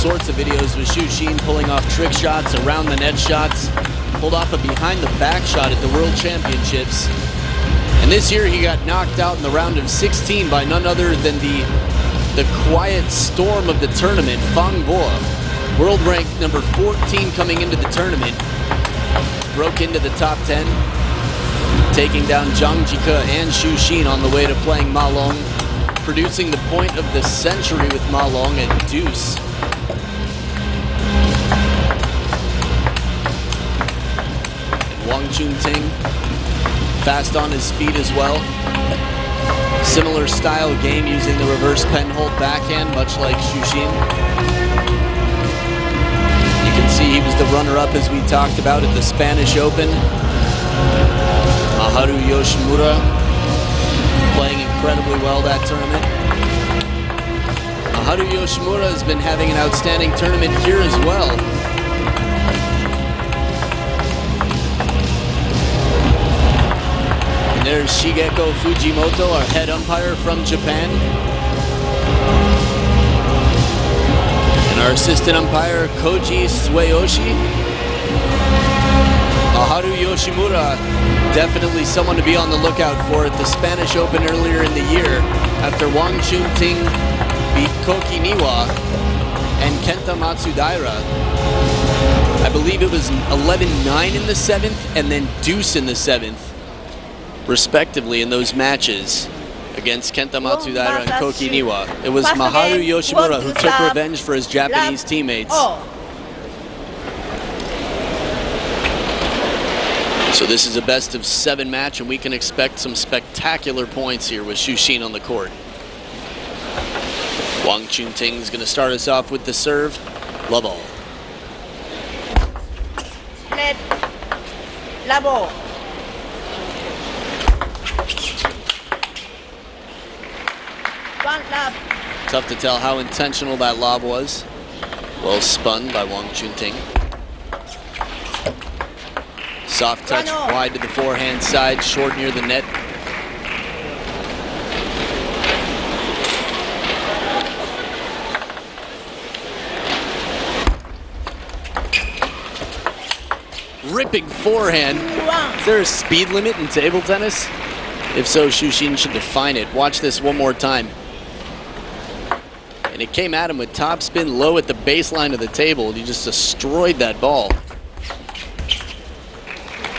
Sorts of videos with Xu Xin pulling off trick shots, around the net shots, pulled off a behind the back shot at the World Championships. And this year he got knocked out in the round of 16 by none other than the quiet storm of the tournament, Fang Bo, world ranked number 14 coming into the tournament. Broke into the top 10, taking down Zhang Jike and Xu Xin on the way to playing Ma Long, producing the point of the century with Ma Long at deuce. Wong Chun Ting, fast on his feet as well. Similar style game using the reverse penhold backhand, much like Xu Xin. You can see he was the runner-up, as we talked about, at the Spanish Open. Maharu Yoshimura playing incredibly well that tournament. Maharu Yoshimura has been having an outstanding tournament here as well. And there's Shigeko Fujimoto, our head umpire from Japan. And our assistant umpire, Koji Sueyoshi. Maharu Yoshimura, definitely someone to be on the lookout for at the Spanish Open earlier in the year, after Wong Chun Ting beat Koki Niwa and Kenta Matsudaira. I believe it was 11-9 in the 7th and then deuce in the 7th, respectively, in those matches against Kenta Matsudaira and Koki Niwa. It was Maharu Yoshimura who took revenge for his Japanese teammates. So this is a best of 7 match, and we can expect some spectacular points here with Xu Xin on the court. Wong Chun Ting is going to start us off with the serve. Love all. Let la ball. One lob. Tough to tell how intentional that lob was. Well spun by Wong Chun Ting. Soft touch wide to the forehand side, short near the net. Ripping forehand. Is there a speed limit in table tennis? If so, Xu Xin should define it. Watch this one more time. And it came at him with topspin low at the baseline of the table, and he just destroyed that ball.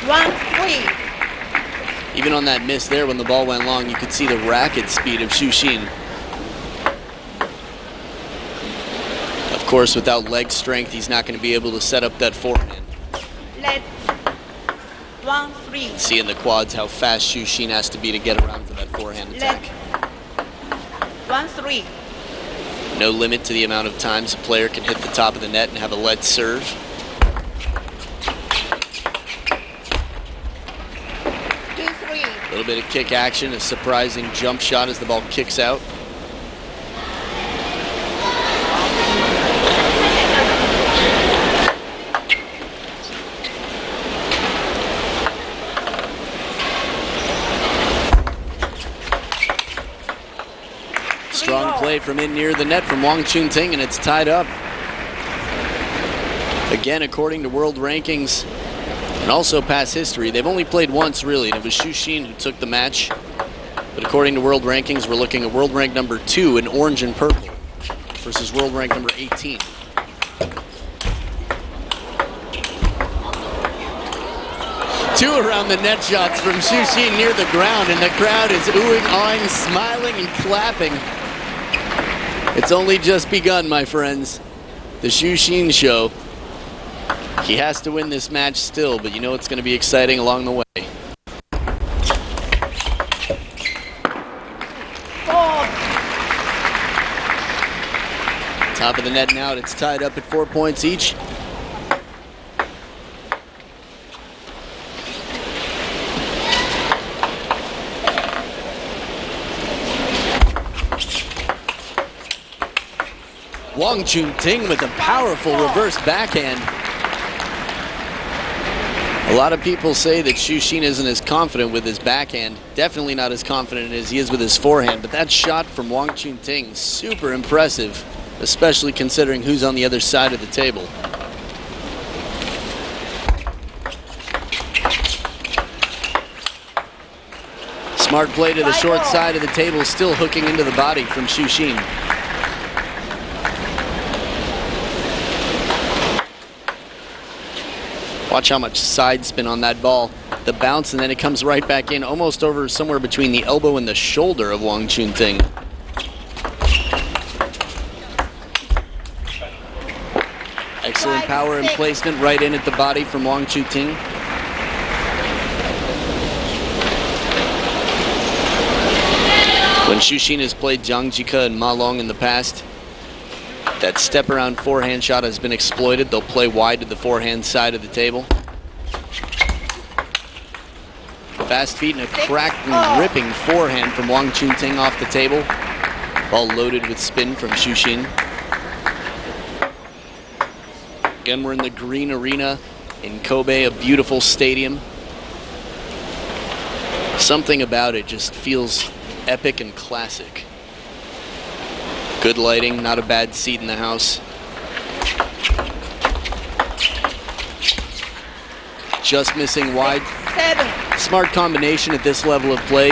1-3. Even on that miss there when the ball went long, you could see the racket speed of Xu Xin. Of course, without leg strength, he's not going to be able to set up that forehand. Let 1-3. See in the quads how fast Xu Xin has to be to get around for that forehand attack. 1-3. No limit to the amount of times a player can hit the top of the net and have a lead serve. A little bit of kick action, a surprising jump shot as the ball kicks out. Strong play from in near the net from Wong Chun Ting, and it's tied up. Again, according to world rankings and also past history, they've only played once really, and it was Xu Xin who took the match. But according to world rankings, we're looking at world rank number 2 in orange and purple versus world rank number 18. Two around the net shots from Xu Xin near the ground, and the crowd is oohing, awing, smiling, and clapping. It's only just begun, my friends. The Xu Xin show. He has to win this match still, but you know it's going to be exciting along the way. Top of the net now, it's tied up at 4 points each. Wong Chun Ting with a powerful reverse backhand. A lot of people say that Xu Xin isn't as confident with his backhand. Definitely not as confident as he is with his forehand, but that shot from Wong Chun Ting, super impressive. especially considering who's on the other side of the table. Smart play to the short side of the table, still hooking into the body from Xu Xin. Watch how much side spin on that ball. The bounce, and then it comes right back in, almost over somewhere between the elbow and the shoulder of Wong Chun Ting. Excellent power and placement right in at the body from Wong Chun Ting. When Xu Xin has played Zhang Jike and Ma Long in the past, that step around forehand shot has been exploited. They'll play wide to the forehand side of the table. Fast feet and a cracked and ripping forehand from Wong Chun Ting off the table. Ball loaded with spin from Xu Xin. Again, we're in the Green Arena in Kobe, a beautiful stadium. Something about it just feels epic and classic. Good lighting, not a bad seat in the house. Just missing wide. 7. Smart combination at this level of play.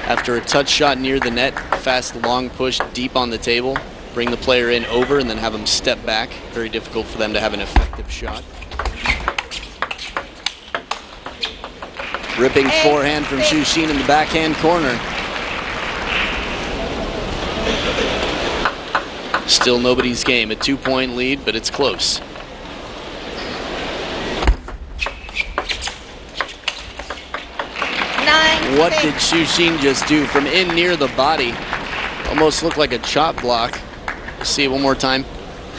After a touch shot near the net, fast long push deep on the table. Bring the player in over and then have them step back. Very difficult for them to have an effective shot. Ripping forehand from Xu Xin in the backhand corner. Still nobody's game. A 2-point lead, but it's close. What did Xu Xin just do from in near the body? Almost looked like a chop block. See it one more time.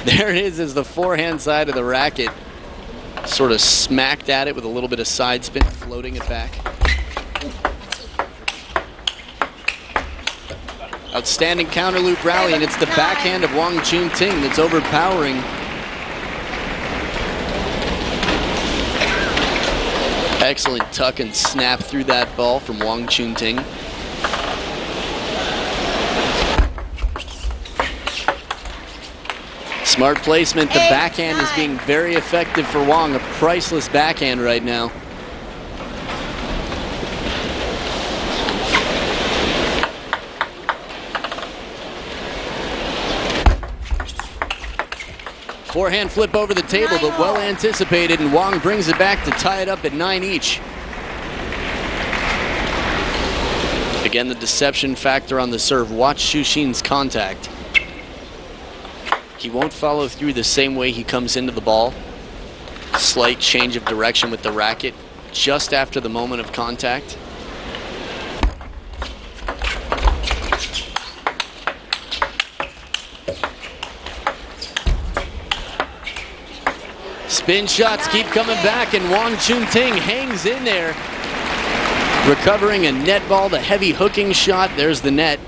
There it is as the forehand side of the racket sort of smacked at it with a little bit of side spin, floating it back. Outstanding counter loop rally, and it's the backhand of Wong Chun Ting that's overpowering. Excellent tuck and snap through that ball from Wong Chun Ting. Smart placement. The backhand is being very effective for Wong. A priceless backhand right now. Forehand flip over the table, but well anticipated, and Wong brings it back to tie it up at 9 each. Again, the deception factor on the serve. Watch Xu Xin's contact. He won't follow through the same way he comes into the ball. Slight change of direction with the racket just after the moment of contact. Spin shots keep coming back, and Wong Chun Ting hangs in there. Recovering a net ball, the heavy hooking shot. There's the net.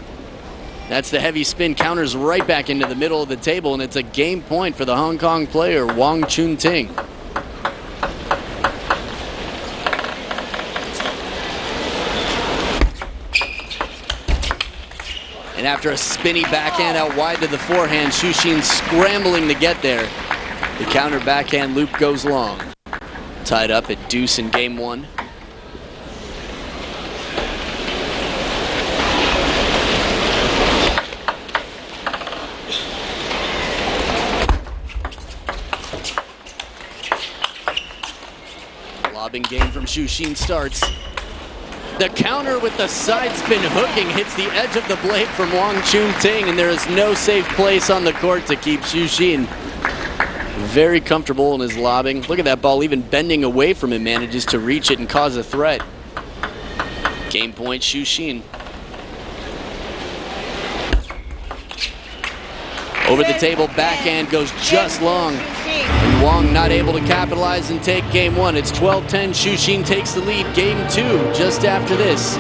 That's the heavy spin, counters right back into the middle of the table, and it's a game point for the Hong Kong player, Wong Chun Ting. And after a spinny backhand out wide to the forehand, Xu Xin scrambling to get there. The counter backhand loop goes long. Tied up at deuce in game 1. Lobbing game from Xu Xin starts. The counter with the side spin hooking hits the edge of the blade from Wong Chun Ting, and there is no safe place on the court to keep Xu Xin. Very comfortable in his lobbing. Look at that ball, even bending away from him, manages to reach it and cause a threat. Game point, Xu Xin. Over the table, backhand goes just long. And Wong not able to capitalize and take game 1. It's 12-10. Xu Xin takes the lead. Game 2 just after this.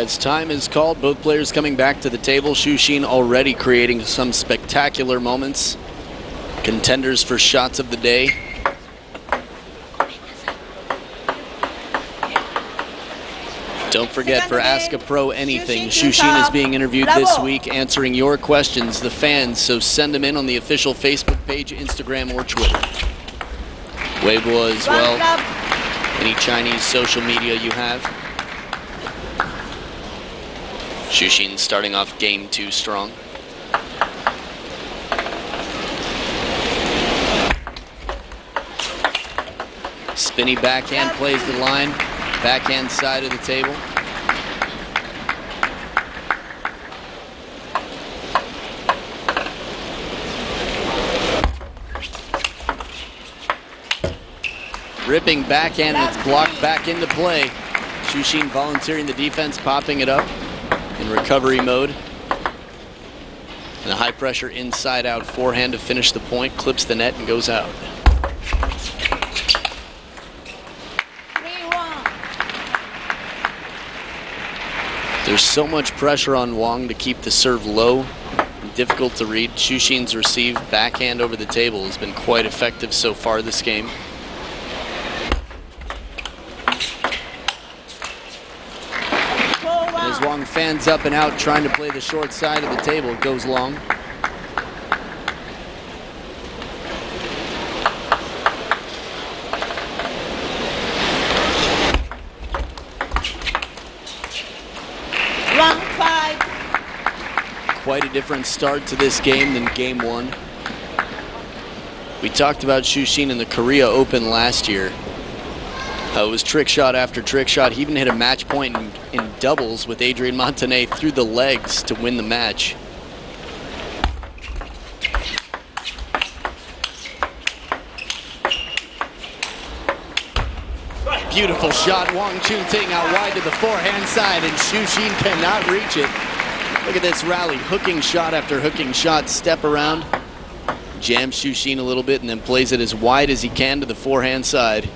As time is called, both players coming back to the table. Xu Xin already creating some spectacular moments. Contenders for shots of the day. Don't forget, for Ask a Pro Anything, Xu Xin is being interviewed this week, answering your questions, the fans, so send them in on the official Facebook page, Instagram, or Twitter. Weibo as well. Any Chinese social media you have. Xu Xin starting off game 2 strong. Spinny backhand plays the line, backhand side of the table. Ripping backhand, and it's blocked back into play. Xu Xin volunteering the defense, popping it up in recovery mode. And a high pressure inside out forehand to finish the point, clips the net and goes out. There's so much pressure on Wong to keep the serve low and difficult to read. Xu Xin's receive backhand over the table has been quite effective so far this game. As Wong fans up and out, trying to play the short side of the table, it goes long. Quite a different start to this game than game 1. We talked about Xu Xin in the Korea Open last year. It was trick shot after trick shot. He even hit a match point in doubles with Adrian Montanet through the legs to win the match. Beautiful shot, Wong Chun Ting out wide to the forehand side, and Xu Xin cannot reach it. Look at this rally, hooking shot after hooking shot, step around, jams Xu Xin a little bit, and then plays it as wide as he can to the forehand side.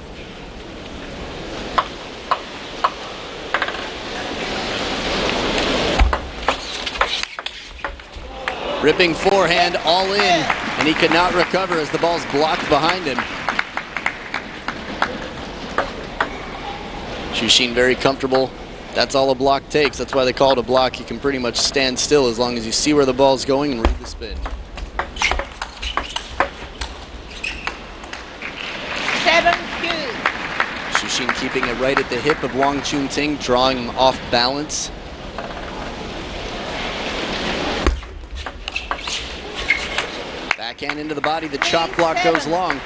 Ripping forehand all in, and he could not recover as the ball's blocked behind him. Xu Xin very comfortable. That's all a block takes. That's why they call it a block. You can pretty much stand still as long as you see where the ball's going and read the spin. 7-2. Xu Xin keeping it right at the hip of Wong Chun Ting, drawing him off balance. Backhand into the body. The chop block goes long.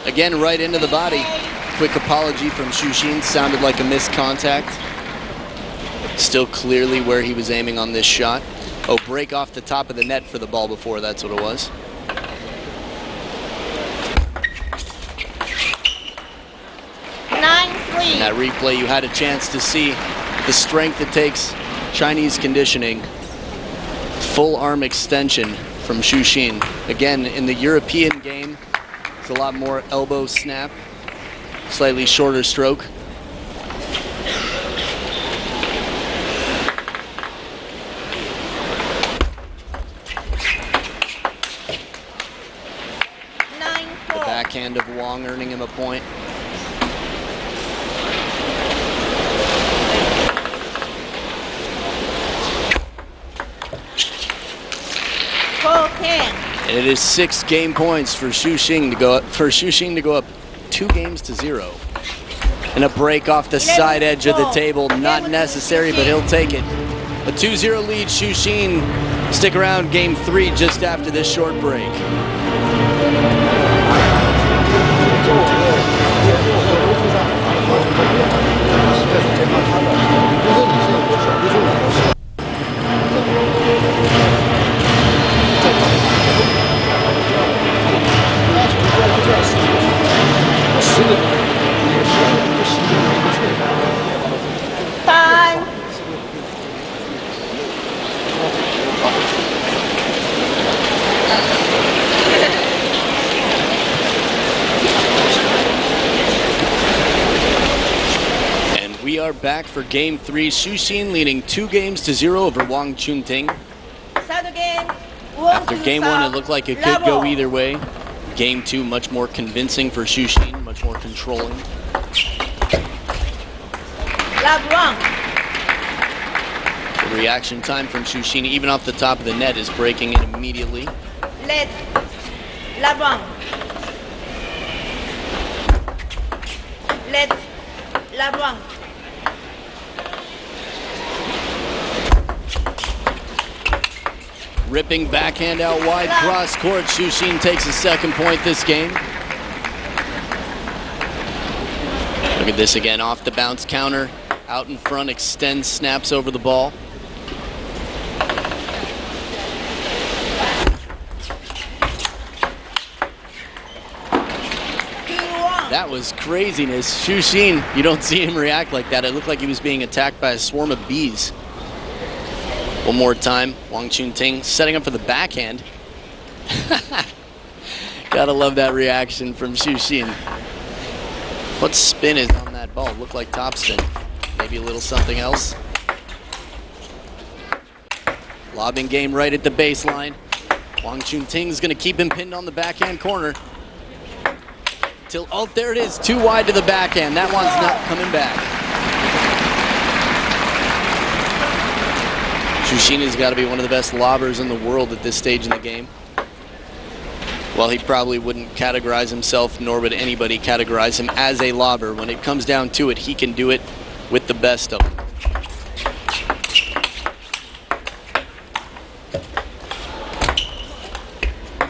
Again, right into the body. Quick apology from Xu Xin. Sounded like a missed contact. Still clearly where he was aiming on this shot. Oh, break off the top of the net for the ball before. That's what it was. In that replay, you had a chance to see the strength it takes. Chinese conditioning. Full arm extension from Xu Xin. Again, in the European game, it's a lot more elbow snap, slightly shorter stroke. The backhand of Wong earning him a point. And it is 6 game points for Xu Xin to go up, 2 games to 0. And a break off the side edge of the table, not necessary, but he'll take it. A 2-0 lead, Xu Xin. Stick around, game 3 just after this short break. are back for Game 3. Xu leading 2-0 over Wong Chun Ting. Start again. After Game 1, it looked like it could go either way. Game 2, much more convincing for Xu, much more controlling. Love wrong. The reaction time from Xu, even off the top of the net, is breaking in immediately. Let. Love wrong. Let. Love wrong. Ripping backhand out wide, cross court. Xu takes a second point this game. Look at this again, off the bounce counter, out in front, extends, snaps over the ball. That was craziness. Xu, you don't see him react like that. It looked like he was being attacked by a swarm of bees. One more time, Wong Chun Ting setting up for the backhand. Gotta love that reaction from Xu. What spin is on that ball? Looked like topspin. Maybe a little something else. Lobbing game right at the baseline. Wong Chun Ting's gonna keep him pinned on the backhand corner. Oh, there it is, too wide to the backhand. That one's not coming back. Xu has got to be one of the best lobbers in the world at this stage in the game. Well, he probably wouldn't categorize himself, nor would anybody categorize him as a lobber. When it comes down to it, he can do it with the best of them.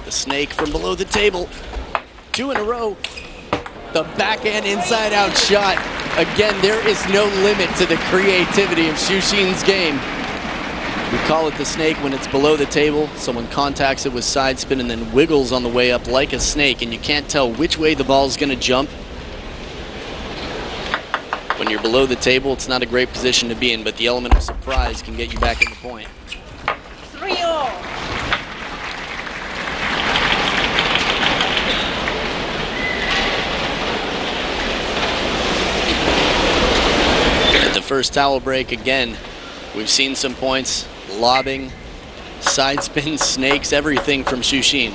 The snake from below the table. 2 in a row. The backhand inside-out shot. Again, there is no limit to the creativity of Xu game. We call it the snake when it's below the table. Someone contacts it with side spin and then wiggles on the way up like a snake, and you can't tell which way the ball's going to jump. When you're below the table, it's not a great position to be in, but the element of surprise can get you back in the point. 3-0. At the first towel break again, we've seen some points. Lobbing, side spin, snakes, everything from Xu.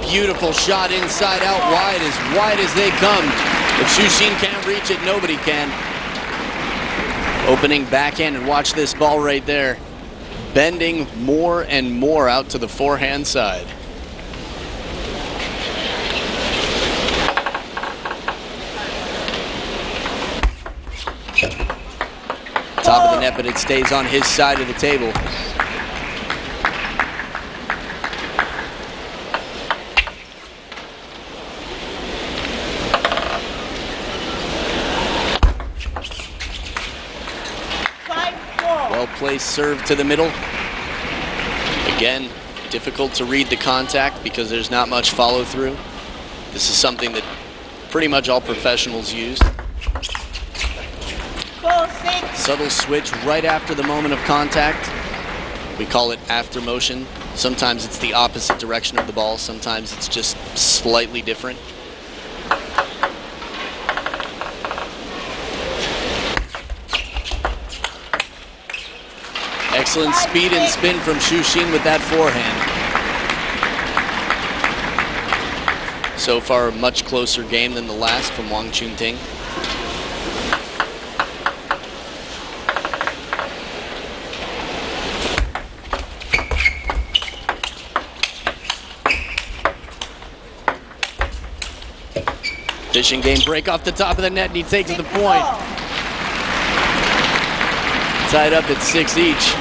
Beautiful shot inside out wide as they come. If Xu can't reach it, nobody can. Opening backhand, and watch this ball right there. Bending more and more out to the forehand side. Top of the net, but it stays on his side of the table. Well-placed serve to the middle. Again, difficult to read the contact because there's not much follow-through. This is something that pretty much all professionals use. 4-6. Subtle switch right after the moment of contact. We call it after motion. Sometimes it's the opposite direction of the ball. Sometimes it's just slightly different. Excellent speed and spin from Xu with that forehand. So far, a much closer game than the last from Wong Chun Ting. Fishing game break off the top of the net, and he takes the point. Tied up at 6 each.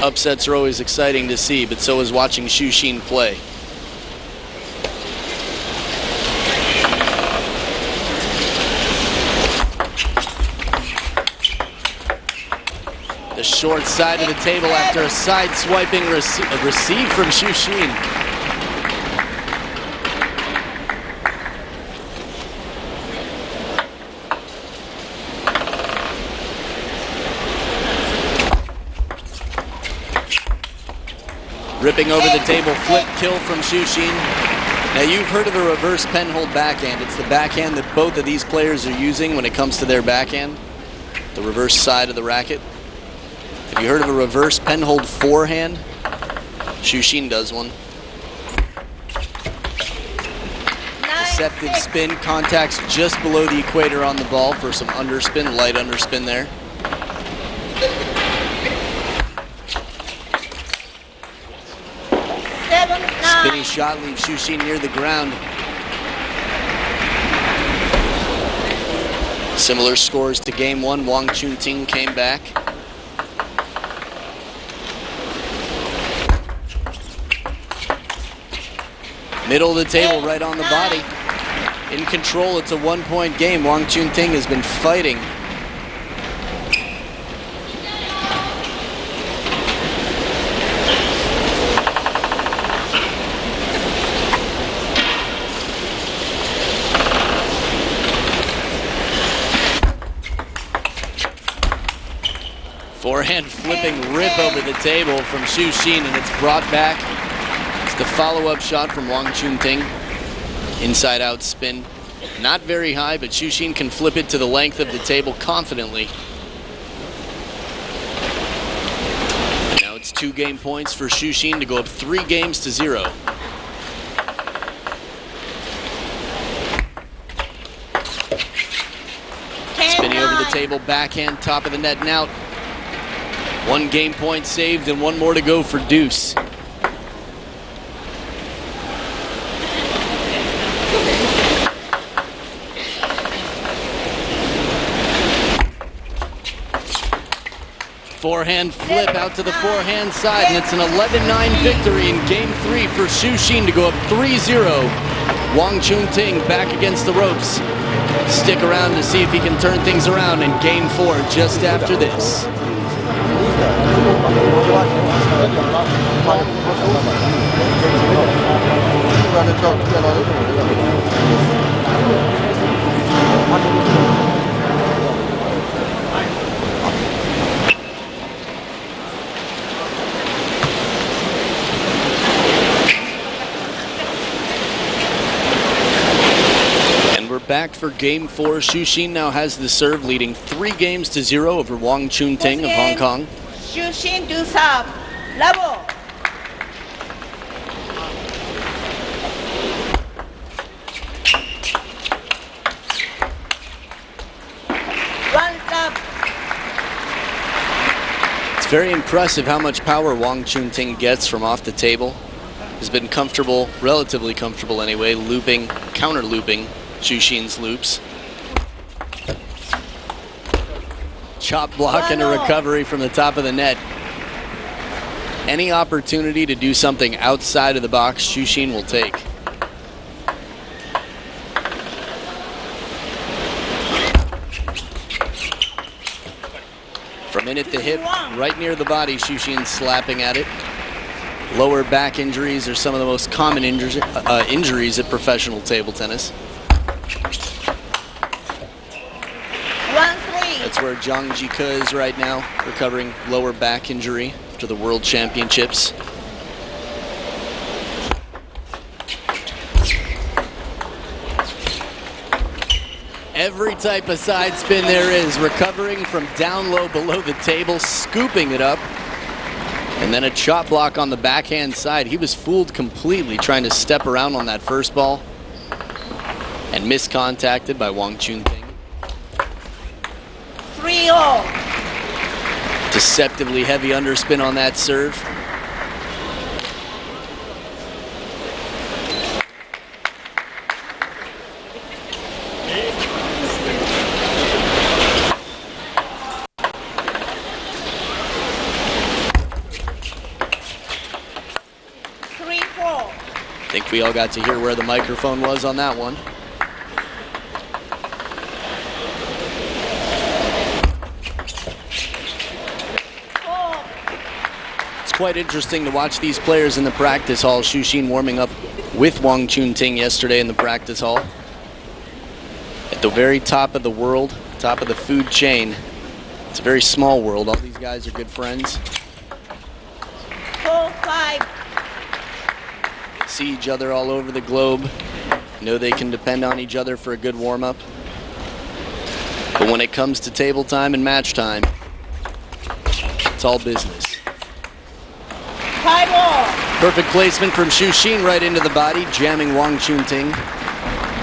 Upsets are always exciting to see, but so is watching Xu play. The short side of the table after a side swiping receive from Xu. Ripping over the table, flip kill from Shushin. Now you've heard of a reverse penhold backhand. It's the backhand that both of these players are using when it comes to their backhand. The reverse side of the racket. Have you heard of a reverse penhold forehand? Shushin does one. Deceptive spin, contacts just below the equator on the ball for some underspin, light underspin there. Spinny shot leaves Shushin near the ground. Similar scores to game one. Wong Chun Ting came back. Middle of the table, right on the body. In control, it's a 1-point game. Wong Chun Ting has been fighting. Forehand flipping rip over the table from Shushin, and it's brought back. It's the follow-up shot from Wong Chun Ting. Inside out spin. Not very high, but Shushin can flip it to the length of the table confidently. And now it's 2 game points for Shushin to go up 3 games to 0. Spinning over the table, backhand, top of the net and out. 1 game point saved and 1 more to go for deuce. Forehand flip out to the forehand side, and it's an 11-9 victory in game 3 for Shushin to go up 3-0. Wong Chun Ting back against the ropes. Stick around to see if he can turn things around in game 4 just after this. Back for game 4. Shushin now has the serve, leading 3 games to 0 over Wong Chun Ting of Hong Kong. Shushin to serve. Level. It's very impressive how much power Wong Chun Ting gets from off the table. Has been comfortable, relatively comfortable anyway, looping, counter looping Shushin's loops. Chop block and a recovery from the top of the net. Any opportunity to do something outside of the box, Shushin will take. From in at the hip, right near the body, Shushin slapping at it. Lower back injuries are some of the most common injuries at professional table tennis. That's where Zhang Jike is right now, recovering lower back injury after the World Championships. Every type of side spin there is, recovering from down low below the table, scooping it up. And then a chop block on the backhand side. He was fooled completely trying to step around on that first ball and miscontacted by Wong Chun Ting. 3-0. Deceptively heavy underspin on that serve. I think we all got to hear where the microphone was on that one. It's quite interesting to watch these players in the practice hall. Shushin warming up with Wong Chun Ting yesterday in the practice hall. At the very top of the world, top of the food chain. It's a very small world. All these guys are good friends. 4-5. see each other all over the globe, know they can depend on each other for a good warm-up. But when it comes to table time and match time, it's all business. Perfect placement from Xu Xin right into the body, jamming Wong Chun Ting.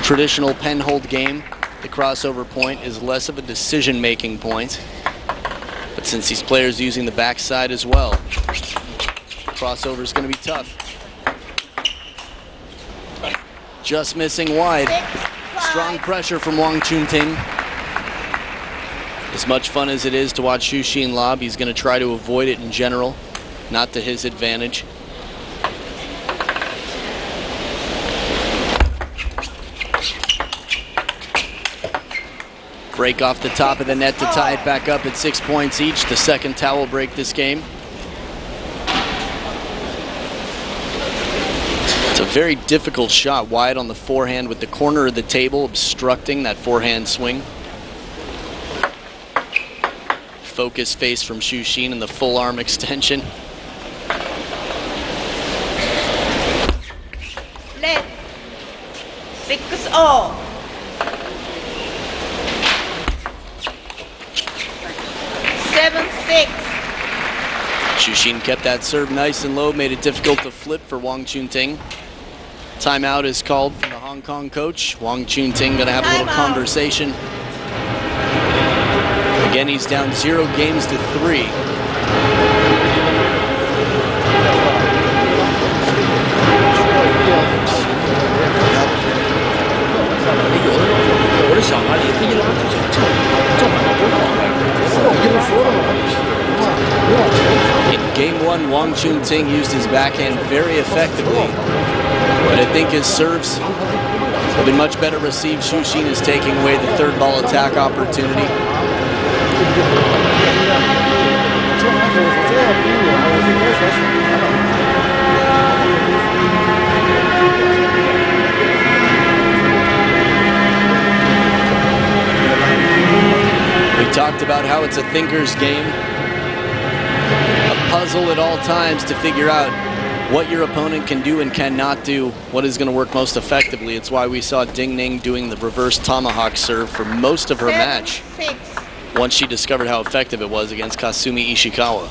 Traditional pen hold game. The crossover point is less of a decision-making point. But since these players using the backside as well, crossover is going to be tough. Just missing wide. Strong pressure from Wong Chun Ting. As much fun as it is to watch Xu Xin lob, he's going to try to avoid it in general, not to his advantage. Break off the top of the net to tie it back up at 6 points each. The second towel break this game. It's a very difficult shot wide on the forehand with the corner of the table obstructing that forehand swing. Focus face from Xu Xin and the full arm extension. Let 6-0. Xu Xin kept that serve nice and low, made it difficult to flip for Wong Chun Ting. Timeout is called from the Hong Kong coach. Wong Chun Ting gonna have a little conversation. Again, he's down 0 games to 3. In game 1, Wong Chun Ting used his backhand very effectively, but I think his serves have been much better received. Xu Xin is taking away the third ball attack opportunity. We talked about how it's a thinker's game. A puzzle at all times to figure out what your opponent can do and cannot do, what is going to work most effectively. It's why we saw Ding Ning doing the reverse tomahawk serve for most of her match, once she discovered how effective it was against Kasumi Ishikawa.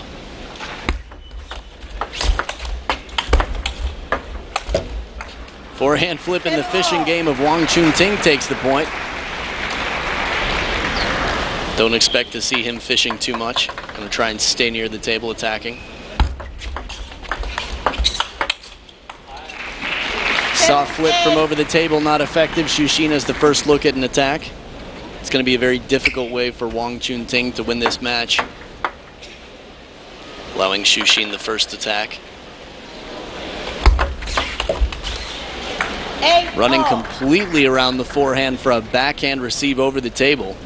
Forehand flip in the fishing game of Wong Chun Ting takes the point. Don't expect to see him fishing too much. Gonna try and stay near the table attacking. Soft flip from over the table, not effective. Xu Xin has the first look at an attack. It's gonna be a very difficult way for Wong Chun Ting to win this match, allowing Xu Xin the first attack. Running completely around the forehand for a backhand receive over the table.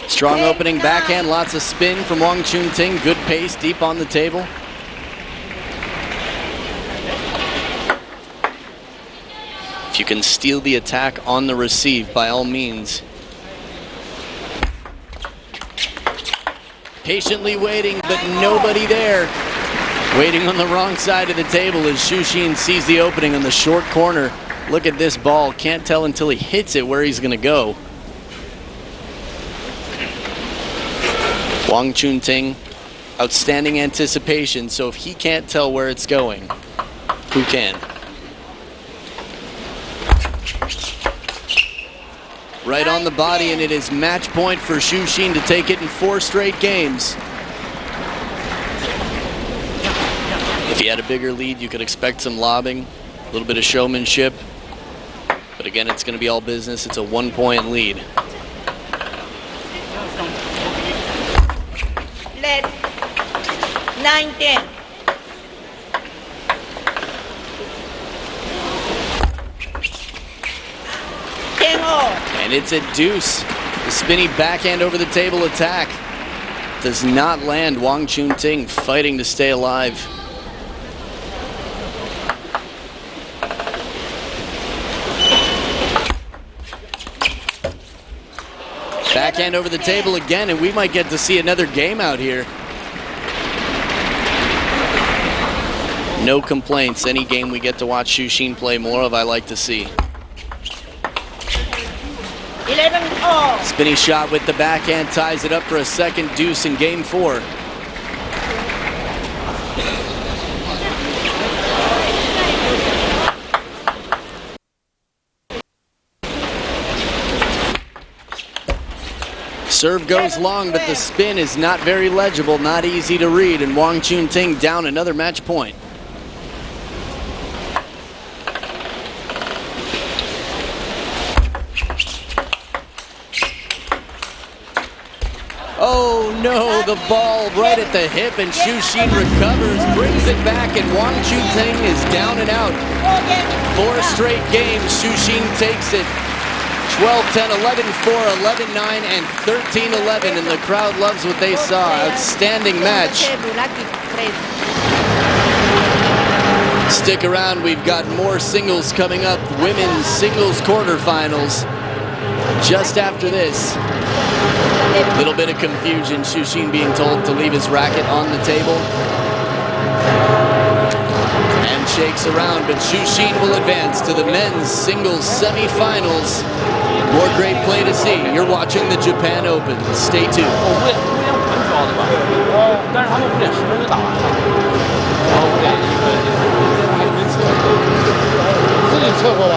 Strong opening backhand, lots of spin from Wong Chun Ting. Good pace, deep on the table. If you can steal the attack on the receive, by all means. Patiently waiting, but nobody there. Waiting on the wrong side of the table as Xu Xin sees the opening on the short corner. Look at this ball. Can't tell until he hits it where he's going to go. Wong Chun Ting, outstanding anticipation, so if he can't tell where it's going, who can? Right on the body, and it is match point for Xu Xin to take it in 4 straight games. If he had a bigger lead, you could expect some lobbing, a little bit of showmanship. But again, it's going to be all business. It's a 1-point lead. Let 9-10. And it's a deuce. The spinny backhand over the table attack does not land. Wong Chun Ting fighting to stay alive. Backhand over the table again, and we might get to see another game out here. No complaints. Any game we get to watch Xu Xin play more of, I like to see. 11-all. Spinny shot with the backhand ties it up for a second deuce in game 4. Serve goes long, but the spin is not very legible, not easy to read, and Wong Chun Ting down another match point. Oh no, the ball right at the hip, and Xu Xin recovers, brings it back, and Wong Chun Ting is down and out. 4 straight games, Xu Xin takes it. 12-10, 11-4, 11-9, and 13-11, and the crowd loves what they saw. Outstanding match. Stick around, we've got more singles coming up. Women's singles quarterfinals just after this. Little bit of confusion, Xu Xin being told to leave his racket on the table. And shakes around, but Xu Xin will advance to the men's singles semifinals. More great play to see. You're watching the Japan Open. Stay tuned. 但是他们5点10分就打完了，然后5点1分，还没测，自己测过吧？